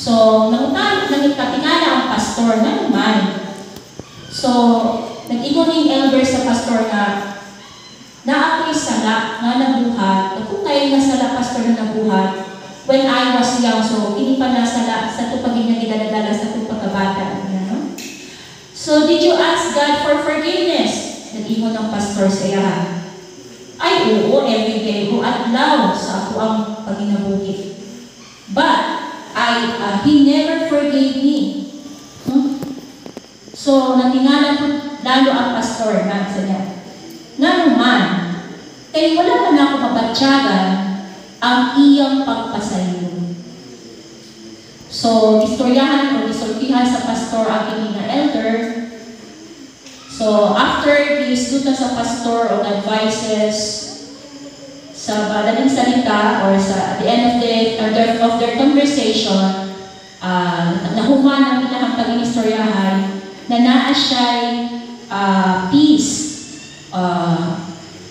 So, nangikatingala ang pastor na naman. So, nag-ingon yung elder sa pastor na ako'y sala nga nabuhat. Kung kayo nga sala pastor na nabuhat, when I was young, so hindi pa nasala sa tupagin na ginadala sa pagkabata. No? So, did you ask God for forgiveness? Nag-ingon ng pastor sa iya. Ay, oo, everyday ko adlaw sa ako ang paginabuhi. But, He never forgave me. So, natingala ko lalo ang pastor na sa niya. Nga naman, kaya wala man ako mabatyagan ang iyang pagpasayo. So, istoryahan o isultihan sa pastor ang na elder. So, after giisduta sa pastor o advices sa madaling salita or at the end of their conversation, nahuman ang ilang pag-inistoryahan na naa siya'y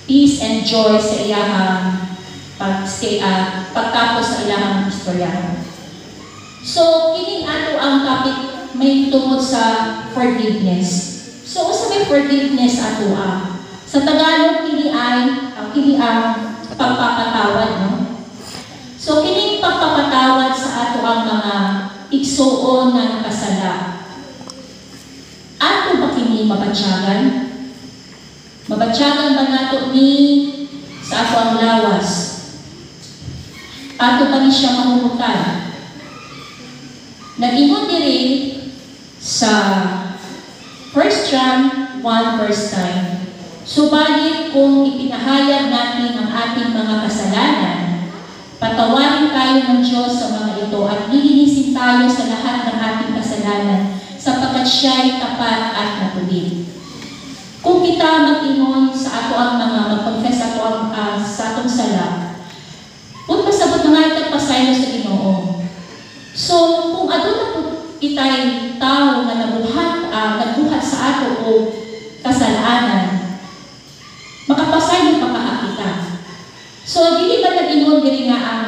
peace and joy sa iyahang pagtapos sa iyahang istoryahan. So, kining ato ang topic may tungkol sa forgiveness. So, sa may forgiveness ato sa Tagalog, kini ang pagpapatawad, no? So, kining pagpapatawad sa ato ang mga igsuon na nakasala. Ato ba kini mabatyagan? Mabatyagan ba nato ni sa ato ang lawas? Ato ba ni siya mahumutan? Nag-ingon diri sa 1 John 1 verse 9. Subalit kung ipinahayag natin ang ating mga kasalanan, patawarin tayo ng Diyos sa mga ito at lilinisin tayo sa lahat ng ating kasalanan sapagkat siya'y tapat at matuwid. Kung kita mag-ingon sa ato ang mga mag-confess ato ang sa atong sala, kung pasabot na nga itagpasaylo sa Ginoo. So, kung adun na po itay tao na nagbuhat sa ato o kasalanan, makapasaylo pa kita. So, dili ba nag-ingon diri nga ang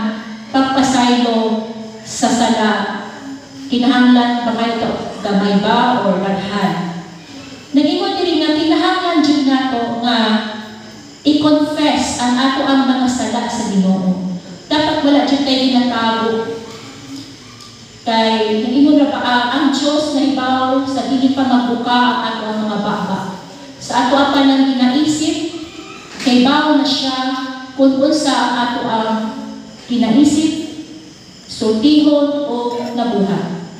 pagpasaylo sa sala, kinahanglan ba kayo gamay ba o radhan? Nag-ingon diri nga kinahanglan jud nato nga i-confess ang ato ang mga sala sa Ginoo. Dapat wala jud tayo ginatago. Kay nag-ingon ra ang Dios na ibaw sa dili pa magbuka ang ato ang mga baba. Sa ato pa nang ginaisip, kay bawo na siya kung unsa ang ato ang ginaisip, sultihon o nabuhat.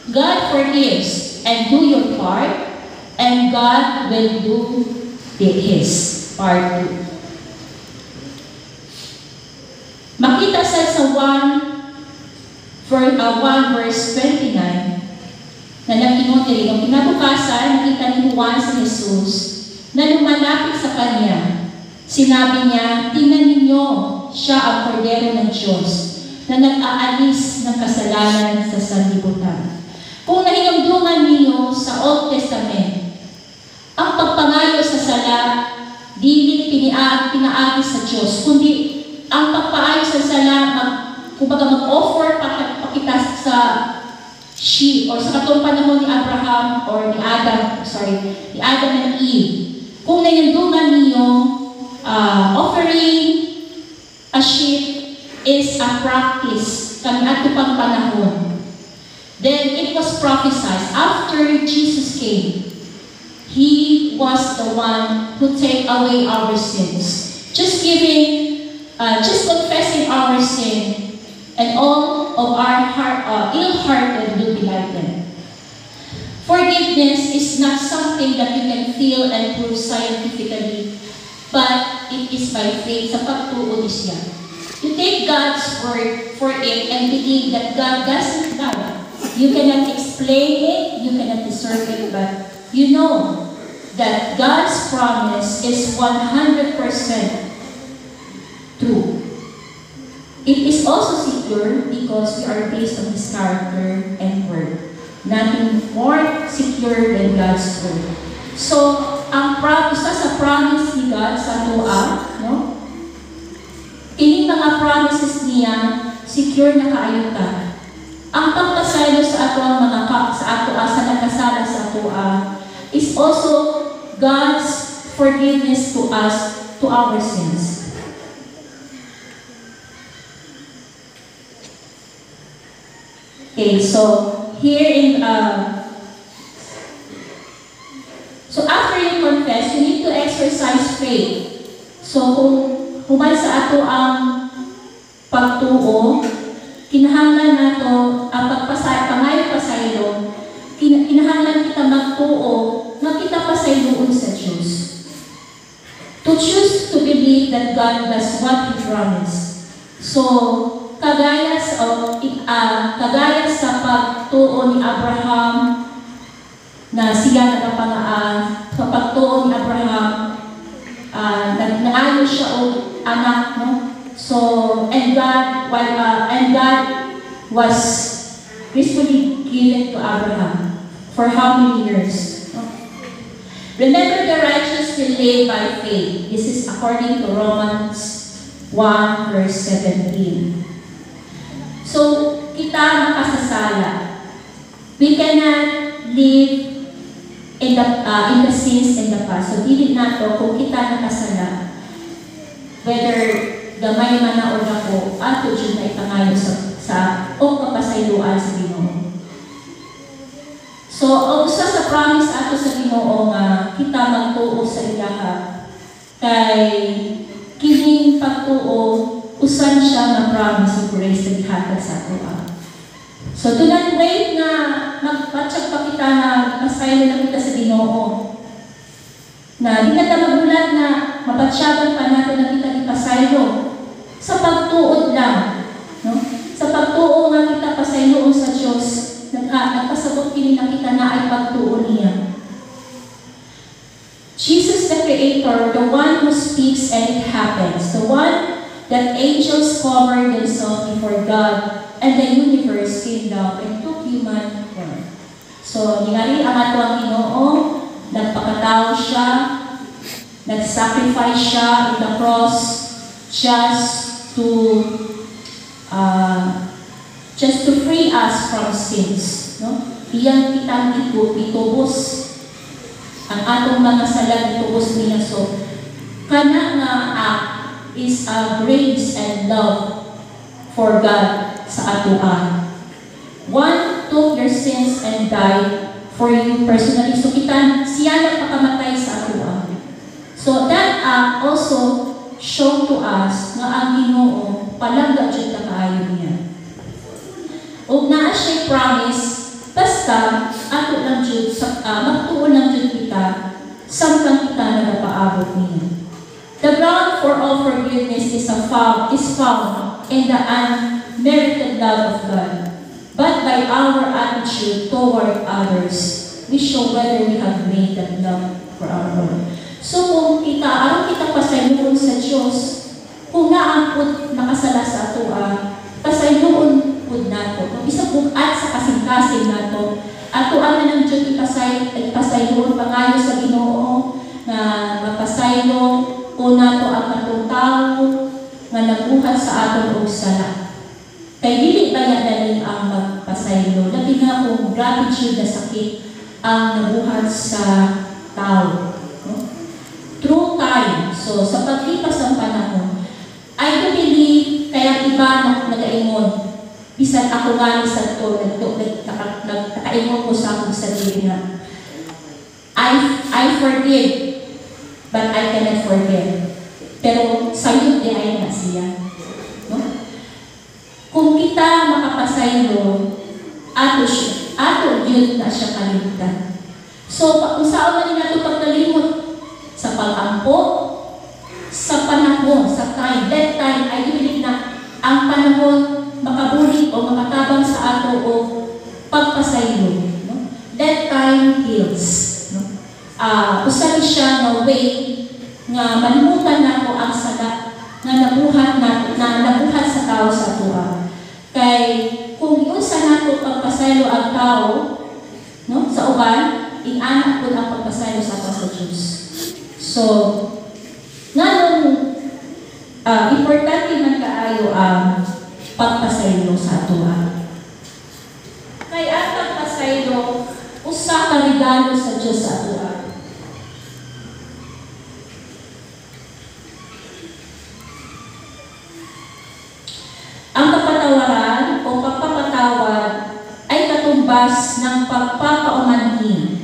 God forgives and do your part, and God will do His part too. Makita sa 1 verse 29 na nag-ingon diri ang kinabukasan, nakita ni Juan si Jesus na lumalapit sa kanya. Sinabi niya, tingnan ninyo, siya ang kordero ng Diyos na nag-aalis ng kasalanan sa sanlibutan. Kung nahinumdungan niyo sa Old Testament, ang pagpangayo sa sala, dili pinaagi sa Diyos, kundi ang pagpaayo sa sala, kumbaga mag-offer pakita sa sheep, or sa katong panahon ni Abraham, or ni Adam and Eve. Kung nahinumdungan niyo, offering a sheep is a practice kami ato pang panahon. Then it was prophesied after Jesus came, He was the one who take away our sins. Just confessing our sin, and all of our ill-hearted will be lightened. Forgiveness is not something that you can feel and prove scientifically, but it is by faith sa pagtuo niya. You take God's word for it and believe that God doesn't lie. You cannot explain it, you cannot deserve it, but you know that God's promise is 100% true. It is also secure because we are based on His character and word. Nothing more secure than God's word. So, ang sa promise ni God sa Tuwa, no? Ini mga promises niya secure na kaayo ka. Ang pagpasaylo sa ato ang mga sa ato sa nakasala sa ato is also God's forgiveness to us, to our sins. Okay, so here in so after you confess, you need to exercise faith. So kung human sa ato ang pagtuo, kinahanglan nato ang pangayo pasaylo, kinahanglan kita magtuo nga kita pasayloon sa Diyos. To choose to believe that God does what He promised. So kagaya sa pagtuo ni Abraham na siya nagapangaan, sa pagtuo ni Abraham, naayo siya o anak, no? So, and God was gracefully given to Abraham for how many years? No? Remember, the righteous will live by faith. This is according to Romans 1 verse 17. So, kita makasasala. We cannot live in the sins in the past. So, dili nato kung kita nakasala, whether gamay man na o dako, ato dyan na itangayo sa o kapasayloan sa Ginoo. So, usa sa promise ato sa Ginoo nga kita magtuo sa ilaha, kay kining pagtuo usan siya na promise of grace na gihatag sa ato. So, do not wait na magpatsyag pa kita na masaylo na kita sa Ginoo. Na di na magulat na mapatsyagan pa nato na kita ipasaylo sa pagtuod lang. No? Sa pagtuo nga kita pasayloon sa Diyos, nagpasabot kini na kita na ay pagtuo niya. Jesus the Creator, the one who speaks and it happens, the one that angels covered themselves before God and the universe came down and took human form. So, ningali ang ato ang Ginoo, nagpakatao siya, nag-sacrifice siya in the cross just to free us from sins. No? Iyang kitang itubos ang atong mga salag itubos niya. So, kana nga act is a grace and love for God sa atoan. One took your sins and died for you personally. So kita siya nagpakamatay sa atoan. So that act also shown to us nga ang Ginoo palangga jud ta kaayo niya. Ug naa siya promise basta ato lang jud magtuo lang jud kita samtang kita nagapaabot niya. The ground for all forgiveness is found in the unmerited love of God. But by our attitude toward others, we show whether we have made that love for our own. So kung araw kita pasayloon sa Diyos, kung naangkot nakasala sa ato, pasayloon po nato. Kung isang bukat sa kasing-kasing nato, ato na ng Diyos ipasayloon pangayo sa Ginoo na mapasaylo kung nato ang katong tao nga nabuhat sa aton og sala. Kay dili ba dali ang magpasaylo? Labi nga kung gratitude na sakit ang nabuhat sa tao. No? Through time, so sa paglipas ng panahon, I do believe kaya iba nag-aingon. Bisan ako nga sa to, nagkakaingon ko sa akong sarili na I forgive, but I cannot forget. Pero sa'yo di ay na siya. No? Kung kita makapasaylo, ato yun na siya kalimtan. So, kung saan na natin pagkalimot sa pag-ampo, sa panahon, sa time, that time, I believe na ang panahon makabulit o makatabang sa ato o pagpasaylo. No? That time heals. No? Usabi siya na way nga manimutan nato ang sala nga nabuhat sa tao sa tuwa. Kay kung yun sa nato pagpasaylo ang tao, no, sa uban, inanak po ang pagpasaylo sa ato sa Diyos. So, nga nung importante man kaayo pagpasaylo sa atoa. Kaya ang pagpasaylo, usa ka regalo sa Diyos sa atoa. Ang kapatawaran o pagpapatawad ay katumbas ng pagpapaumanhin,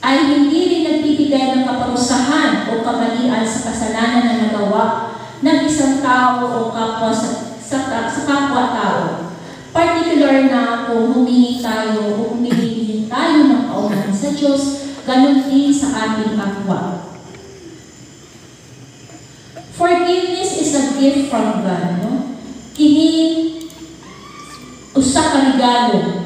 ay hindi rin nagbibigay ng kaparusahan o kamalian sa kasalanan na nagawa ng isang tao o kapwa sa kapwa-tao. Particular na kung humingi tayo o humingi din tayo ng paumanhin sa Diyos, ganun din sa ating kapwa. Forgiveness is a gift from God. No? Kini usa ka regalo